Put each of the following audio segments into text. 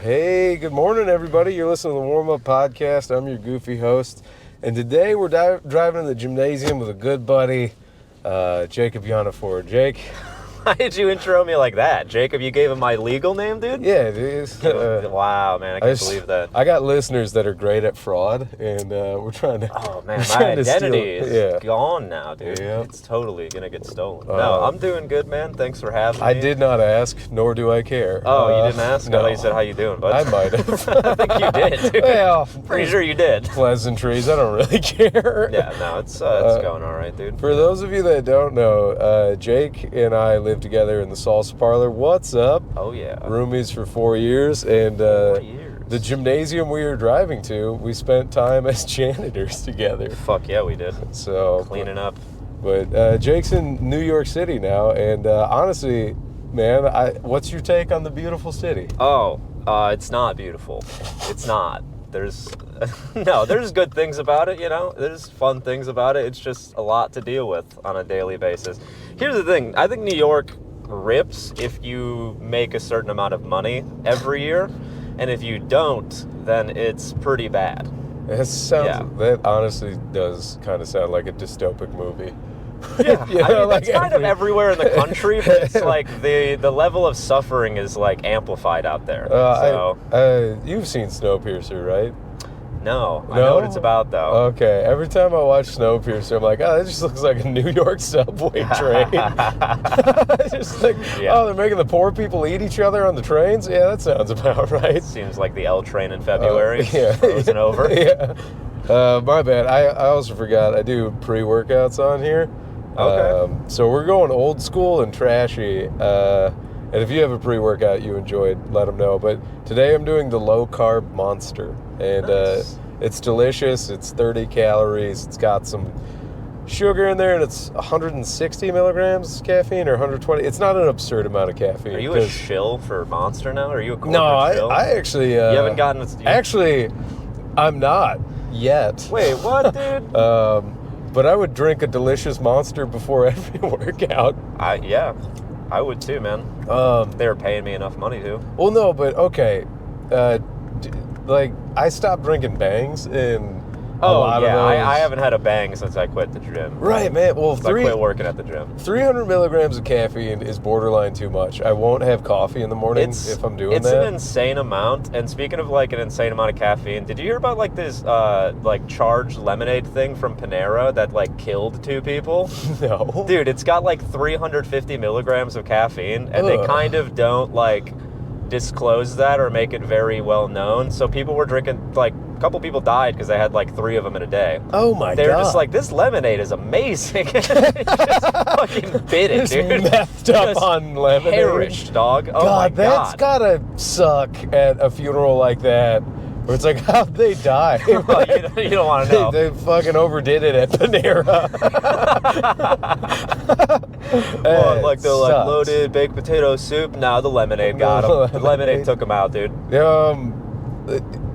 Hey, good morning, everybody. You're listening to the Warm Up Podcast. I'm your goofy host. And today we're driving to the gymnasium with a good buddy, Jacob Yanafort. Jake. Why did you intro me like that? Jacob, you gave him my legal name, dude? Yeah, it is. Wow, man, I can't believe that. I got listeners that are great at fraud, and we're trying to... Oh, man, my identity is gone now, dude. Yeah. It's totally going to get stolen. No, I'm doing good, man. Thanks for having me. I did not ask, nor do I care. Oh, you didn't ask? No. I thought you said, how you doing, bud? I might have. I think you did, dude. Well, pretty sure you did. Pleasantries, I don't really care. Yeah, no, it's going all right, dude. For those of you that don't know, Jake and I live together in the salsa parlor. What's up? Oh, yeah. Roomies for 4 years, and 4 years. The gymnasium we were driving to, we spent time as janitors together. Fuck yeah, we did. So cleaning up. But Jake's in New York City now, and honestly, man, what's your take on the beautiful city? Oh, it's not beautiful. It's not. There's there's good things about it, you know. There's fun things about it. It's just a lot to deal with on a daily basis. Here's the thing. I think New York rips if you make a certain amount of money every year, and if you don't, then it's pretty bad. That honestly does kind of sound like a dystopic movie. Yeah, you know, I mean, like that's kind of everywhere in the country, but it's like the level of suffering is like amplified out there. You've seen Snowpiercer, right? No, I know what it's about though. Okay, every time I watch Snowpiercer, I'm like, oh, that just looks like a New York subway train. Just like, oh, they're making the poor people eat each other on the trains? Yeah, that sounds about right. Seems like the L train in February, frozen over. Yeah. My bad. I also forgot, I do pre-workouts on here. Okay. So we're going old school and trashy. And if you have a pre-workout you enjoyed, let them know. But today I'm doing the low-carb Monster. And nice. It's delicious. It's 30 calories. It's got some sugar in there, and it's 160 milligrams caffeine or 120. It's not an absurd amount of caffeine. Are you a shill for Monster now? Or are you a corporate shill? I actually... you haven't gotten... Actually, I'm not yet. Wait, what, dude? But I would drink a delicious Monster before every workout. I would too, man. They were paying me enough money to. Well, no, but okay. I stopped drinking Bangs in a lot of those. I haven't had a Bang since I quit the gym. Right, man. Well, I quit working at the gym. 300 milligrams of caffeine is borderline too much. I won't have coffee in the morning if I'm doing that. It's an insane amount. And speaking of like an insane amount of caffeine, did you hear about like this like charged lemonade thing from Panera that like killed 2 people? No. Dude, it's got like 350 milligrams of caffeine, and they kind of don't like disclose that or make it very well known. So people were drinking, like a couple people died because they had like 3 of them in a day. Oh my god. They were just like, this lemonade is amazing. Just fucking bit it, dude. Methed up on lemonade. Perished, dog. Oh god, my god. That's gotta suck at a funeral like that. Where it's like, how'd they die? Well, you don't want to know. They fucking overdid it at Panera. Like they're like loaded baked potato soup. Nah, the lemonade got him. The lemonade took him out, dude.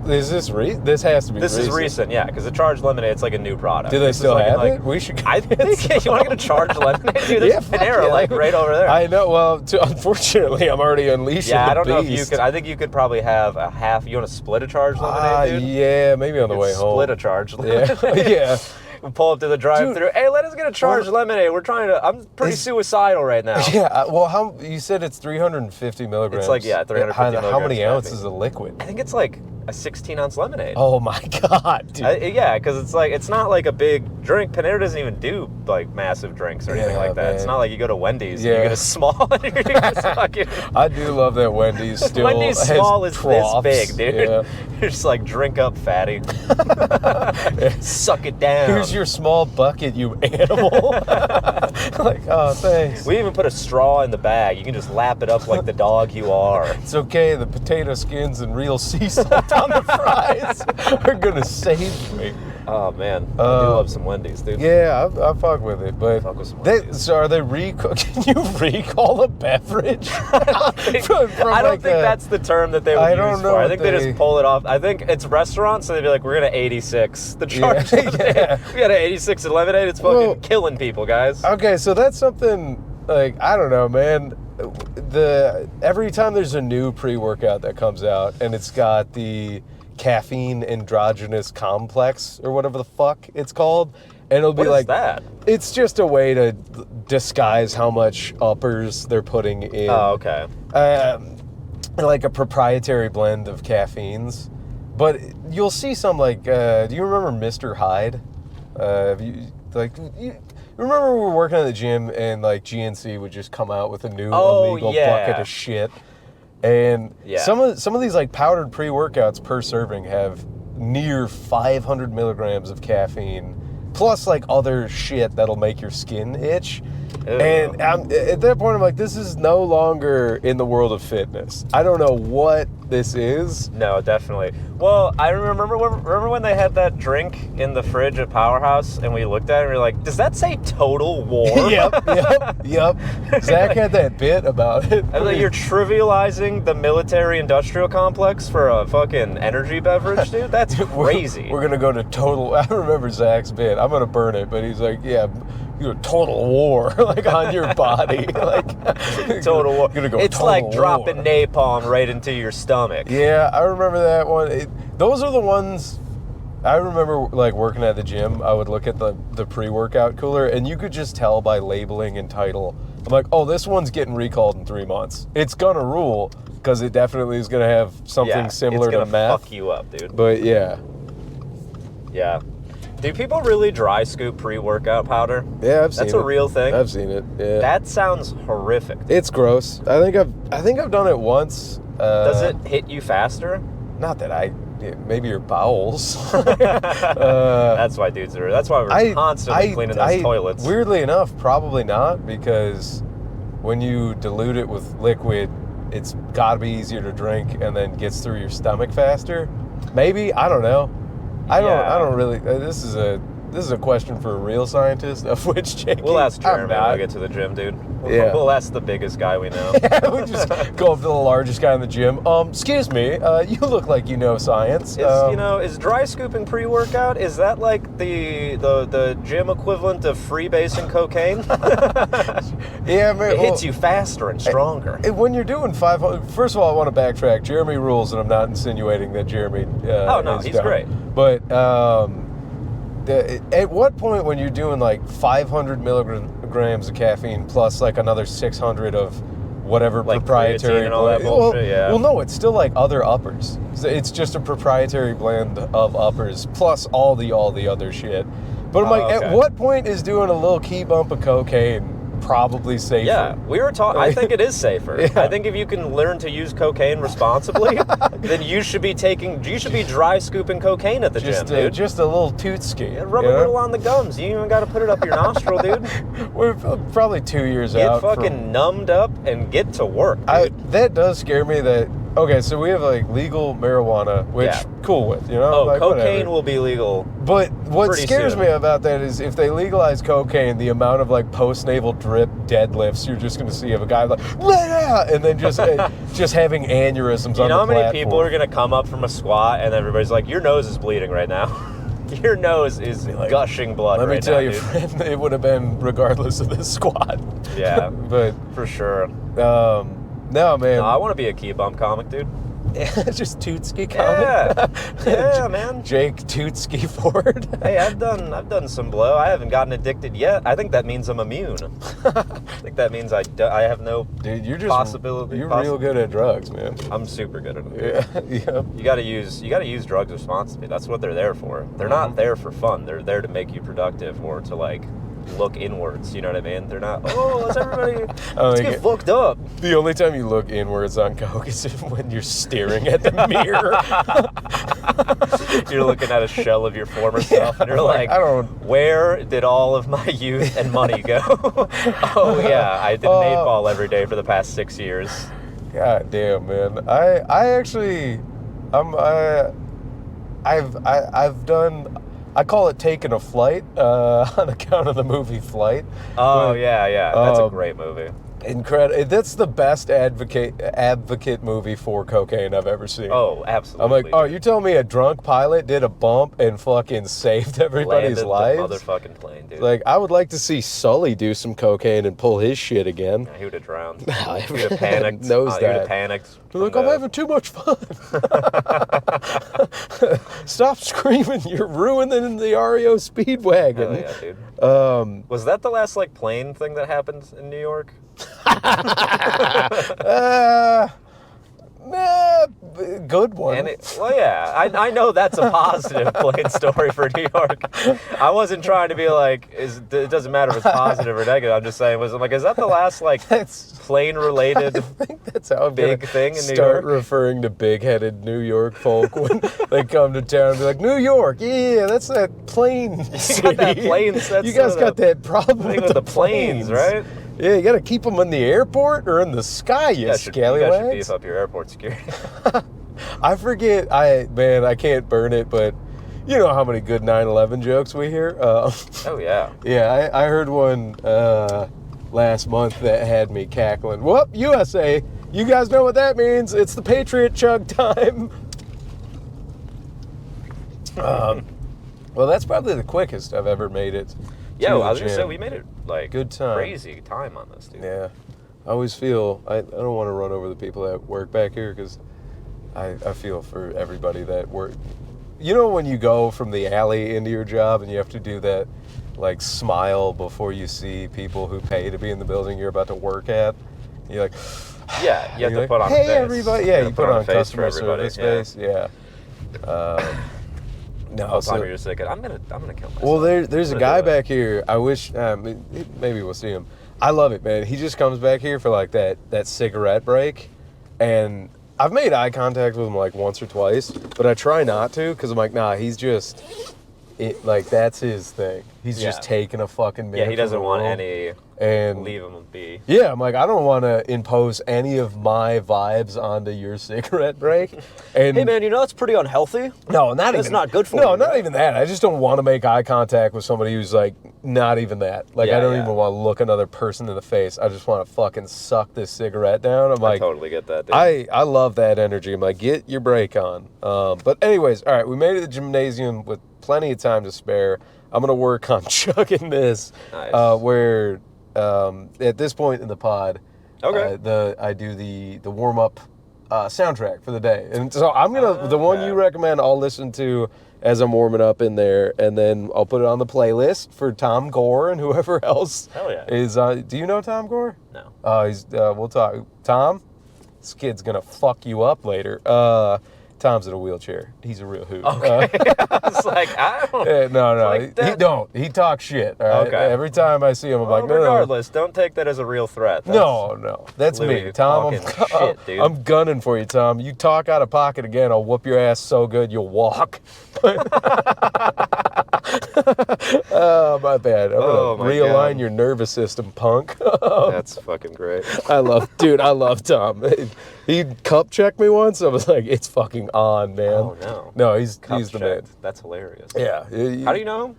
Is this this has to be This is recent, yeah, because the charged lemonade, it's like a new product. Do they still have it? We should. I think you want to get a charged lemonade, dude. There's Panera like right over there. I know. Well, unfortunately, I'm already unleashing the I don't know if beast. you could. I think you could probably have a half. You want to split a charged lemonade, dude? Yeah, maybe on the way home. Split a charged lemonade. Yeah. We'll pull up to the drive-thru. Hey, let us get a charged lemonade. We're trying to. I'm pretty suicidal right now. Yeah. Well, how you said it's 350 milligrams? It's like 350 milligrams. How many ounces of liquid? I think it's like a 16-ounce lemonade. Oh my god, dude. Yeah, because it's not like a big drink. Panera doesn't even do like massive drinks or anything like that. Man. It's not like you go to Wendy's and you get a small and you're just fucking... I do love that Wendy's still Wendy's small is this big, dude. Yeah. You're just like, drink up, fatty. Suck it down. Here's your small bucket, you animal. Like, oh, thanks. We even put a straw in the bag. You can just lap it up like the dog you are. It's okay. The potato skins and real sea salt on the fries are gonna save me. Oh man, I do love some Wendy's, dude. Yeah, I fuck with it, but fuck with some Wendy's. So are they can you recall a beverage? I don't think that's the term that they would use for. I think they just pull it off. I think it's restaurants, so they'd be like, we're gonna 86 the charge. Yeah. We got an 86 at lemonade. It's fucking killing people, guys. Okay, so that's something like I don't know, man. every time there's a new pre-workout that comes out and it's got the caffeine androgenous complex or whatever the fuck it's called, and it'll be What like is that? It's just a way to disguise how much uppers they're putting in. Oh, okay. Like a proprietary blend of caffeines. But you'll see some like, do you remember Mr. Hyde? You remember we were working at the gym and like GNC would just come out with a new illegal bucket of shit. And some of these like powdered pre-workouts per serving have near 500 milligrams of caffeine, plus like other shit that'll make your skin itch. Ew. And at that point, I'm like, this is no longer in the world of fitness. I don't know what this is. No, definitely. Well, I remember when they had that drink in the fridge at Powerhouse, and we looked at it and we were like, does that say Total War? Yep. Zach had that bit about it. I was like, you're trivializing the military-industrial complex for a fucking energy beverage, dude? That's crazy. We're going to go to Total... I remember Zach's bit. I'm going to burn it, but he's like, yeah... Total War, like on your body, like Total War. It's total like war. dropping napalm right into your stomach. Yeah, I remember that one. Those are the ones I remember. Like working at the gym, I would look at the pre-workout cooler, and you could just tell by labeling and title. I'm like, oh, this one's getting recalled in 3 months. It's gonna rule because it definitely is gonna have something similar to meth. It's gonna fuck you up, dude. But yeah. Do people really dry scoop pre-workout powder? Yeah, I've seen it. That's a real thing? I've seen it, yeah. That sounds horrific. It's gross. I think I've done it once. Does it hit you faster? Not that maybe your bowels. That's why we're constantly cleaning those toilets. Weirdly enough, probably not, because when you dilute it with liquid, it's gotta be easier to drink and then gets through your stomach faster. Maybe, I don't know. I don't really. This is a question for a real scientist, of which Jake. We'll ask Jeremy when we get to the gym, dude. We'll ask the biggest guy we know. Yeah, we just go up to the largest guy in the gym. Excuse me, you look like you know science. Is dry scooping pre-workout, is that like the gym equivalent of freebasing cocaine? Yeah, man. It hits you faster and stronger. When you're doing 500, first of all, I want to backtrack. Jeremy rules, and I'm not insinuating that Jeremy. He's dumb. great. But at what point when you're doing like 500 milligrams of caffeine plus like another 600 of whatever like proprietary and all that bullshit, well, no, it's still like other uppers. It's just a proprietary blend of uppers plus all the other shit. But I'm like, at what point is doing a little key bump of cocaine probably safer? Yeah, we were talking. I think it is safer. Yeah. I think if you can learn to use cocaine responsibly, then you should be dry scooping cocaine at the gym, dude. Just a little tootski. Yeah, rub a little on the gums. You ain't even got to put it up your nostril, dude. We're probably 2 years out. Get fucking numbed up and get to work, dude. That does scare me that... Okay, so we have like legal marijuana, which cool with, you know? Oh, like, cocaine whatever. Will be legal. But what scares soon. me about that is if they legalize cocaine, the amount of like post-naval drip deadlifts you're just going to see of a guy like, and then just having aneurysms on the platform. You know how many people are going to come up from a squat and everybody's like, your nose is bleeding right now. Your nose is like, gushing blood right now, Let me tell you, dude. friend, it would have been regardless of the squat. Yeah, but for sure. No, man. No, I want to be a key bump comic, dude. Yeah, just Tootski comic. Yeah, man. Jake Tootski Ford. Hey, I've done some blow. I haven't gotten addicted yet. I think that means I'm immune. I think that means I have no possibility. You're real good at drugs, man. I'm super good at them. Yeah. You gotta use drugs responsibly. That's what they're there for. They're not there for fun. They're there to make you productive or to like look inwards, you know what I mean? They're not, let's get fucked up. The only time you look inwards on coke is when you're staring at the mirror. You're looking at a shell of your former self, and you're like, where did all of my youth and money go? Oh yeah, I did an 8-ball every day for the past 6 years. God damn, man. I've done... I call it taking a flight on account of the movie Flight. Oh, yeah. That's a great movie. Incredible. That's the best advocate movie for cocaine I've ever seen. Oh, absolutely. I'm like, oh, you're telling me a drunk pilot did a bump and fucking saved everybody's lives? The motherfucking plane, dude. Like, I would like to see Sully do some cocaine and pull his shit again. Yeah, he would have drowned. No, he would have panicked. Knows that. He would have panicked. They're like, I'm having too much fun. Stop screaming. You're ruining the REO Speedwagon. Hell yeah, dude. Was that the last, like, plane thing that happened in New York? Good one. Well, yeah, I know that's a positive plane story for New York. I wasn't trying to be like, it doesn't matter if it's positive or negative. I'm just saying, I'm like, is that the last like plane-related I think that's how I'm big thing in New York? Start referring to big-headed New York folk when they come to town and be like, New York, yeah, that's that plane city. You got that planes. You guys got that problem with the planes, right? Yeah, you got to keep them in the airport or in the sky, you scallywags. You guys should beef up your airport security. I forget, I can't burn it, but you know how many good 9/11 jokes we hear? Oh, yeah. Yeah, I heard one last month that had me cackling. Whoop, USA, you guys know what that means. It's the Patriot chug time. Well, that's probably the quickest I've ever made it. Yeah, well, I was going to say, we made it, like, good time. Crazy time on this, dude. Yeah. I always feel, I don't want to run over the people that work back here because I feel for everybody that work. You know when you go from the alley into your job and you have to do that, like, smile before you see people who pay to be in the building you're about to work at? You're like... Yeah, you have to put on a face. face. Hey, everybody. Yeah, you put on customer everybody. service face. Yeah. No, so you're just thinking, I'm gonna kill myself. Well, there's a guy back here. I wish maybe we'll see him. I love it, man. He just comes back here for like that cigarette break, and I've made eye contact with him like once or twice, but I try not to because I'm like, nah, he's just like that's his thing. He's just taking a fucking minute. Yeah, he doesn't want any. And leave him be. Yeah, I'm like, I don't want to impose any of my vibes onto your cigarette break. And hey, man, you know it's pretty unhealthy. No, That's not good for you. No, not even that. I just don't want to make eye contact with somebody who's like, not even that. Like, I don't even want to look another person in the face. I just want to fucking suck this cigarette down. I'm like, I totally get that, dude. I love that energy. I'm like, get your break on. But anyways, all right, we made it to the gymnasium with plenty of time to spare. I'm going to work on chugging this. Nice. Where... at this point in the pod, okay, I do the warm up soundtrack for the day, and so I'm gonna the one you recommend I'll listen to as I'm warming up in there, and then I'll put it on the playlist for Tom Gore and whoever else. Hell yeah. Is do you know Tom Gore? No. He's we'll talk. Tom, this kid's gonna fuck you up later. Tom's in a wheelchair. He's a real hoot. Okay. I was like, I don't. No. Like he don't. He talks shit. All right? Okay. Every time I see him, I'm like, no. Regardless, don't take that as a real threat. No. That's Louis, me. Tom, shit, dude. I'm gunning for you, Tom. You talk out of pocket again, I'll whoop your ass so good you'll walk. Oh, my bad. I'm going to realign your nervous system, punk. That's fucking great. I love Tom. He cup checked me once. I was like, it's fucking on, man. Oh, no. No, he's the man. That's hilarious. Yeah. How do you know him?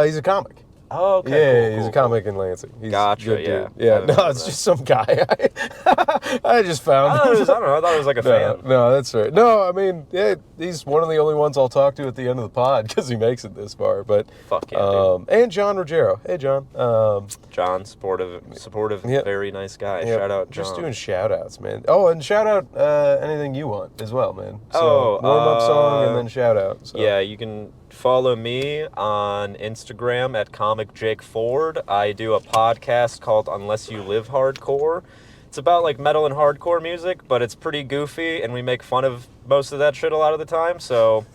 He's a comic. Oh, okay. Yeah, he's a comic in Lansing. He's gotcha, good yeah. dude. Yeah, no, it's just some guy. I just found him. I don't know. I thought it was like a fan. No, that's right. No, I mean, yeah, he's one of the only ones I'll talk to at the end of the pod because he makes it this far. But fuck yeah, dude. And John Ruggiero. Hey, John. John, supportive, very nice guy. Yep. Shout out, John. Just doing shout outs, man. Oh, and shout out anything you want as well, man. So, warm up song and then shout out. So. Yeah, you can follow me on Instagram at Comic Jake Ford. I do a podcast called Unless You Live Hardcore. It's about like metal and hardcore music, but it's pretty goofy, and we make fun of most of that shit a lot of the time. So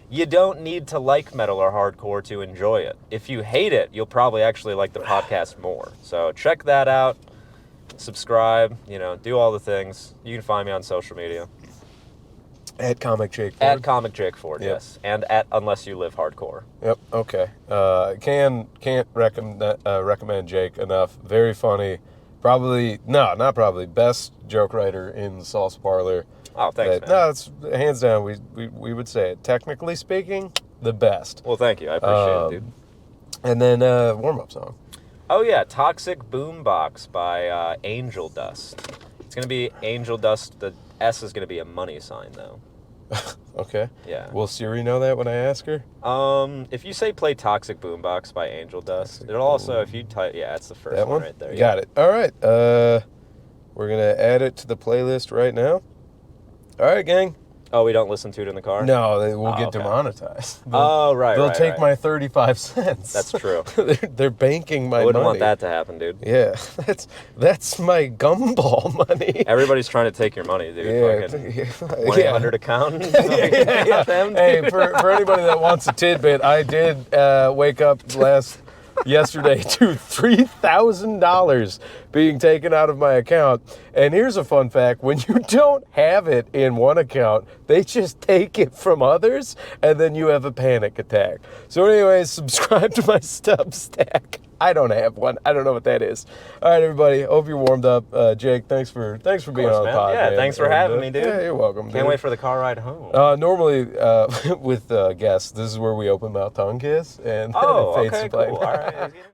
you don't need to like metal or hardcore to enjoy it. If you hate it, you'll probably actually like the podcast more. So check that out. Subscribe. Do all the things. You can find me on social media. At Comic Jake Ford. At Comic Jake Ford, yep. Yes. And at Unless You Live Hardcore. Yep, okay. Can't recommend Jake enough. Very funny. Not probably, best joke writer in the Salsa Parlor. Oh, thanks, man. No, it's hands down, we would say it. Technically speaking, the best. Well, thank you. I appreciate it, dude. And then warm-up song. Oh yeah, Toxic Boombox by Angel Dust. It's gonna be Angel Dust. The S is gonna be a money sign though. Okay. Yeah. Will Siri know that when I ask her? If you say play Toxic Boombox by Angel Dust, it'll also, if you type, yeah, it's the first That one right there. Got it. All right. We're gonna add it to the playlist right now. All right, gang. Oh, we don't listen to it in the car? No, we'll get demonetized. Right, They'll take my 35 cents. That's true. They're banking my money. I wouldn't want that to happen, dude. Yeah, that's my gumball money. Everybody's trying to take your money, dude. Yeah, fucking 1-800 account. yeah. Hey, for anybody that wants a tidbit, I did wake up yesterday to $3,000 being taken out of my account. And here's a fun fact. When you don't have it in one account, they just take it from others, and then you have a panic attack. So anyways, subscribe to my Substack. I don't have one. I don't know what that is. All right, everybody. Hope you're warmed up. Jake, thanks for being on the pod. Yeah, man. thanks for having me, dude. Yeah, you're welcome. Can't wait for the car ride home. Normally, with guests, this is where we open mouth tongue kiss, and then it fades to black. Cool. All right.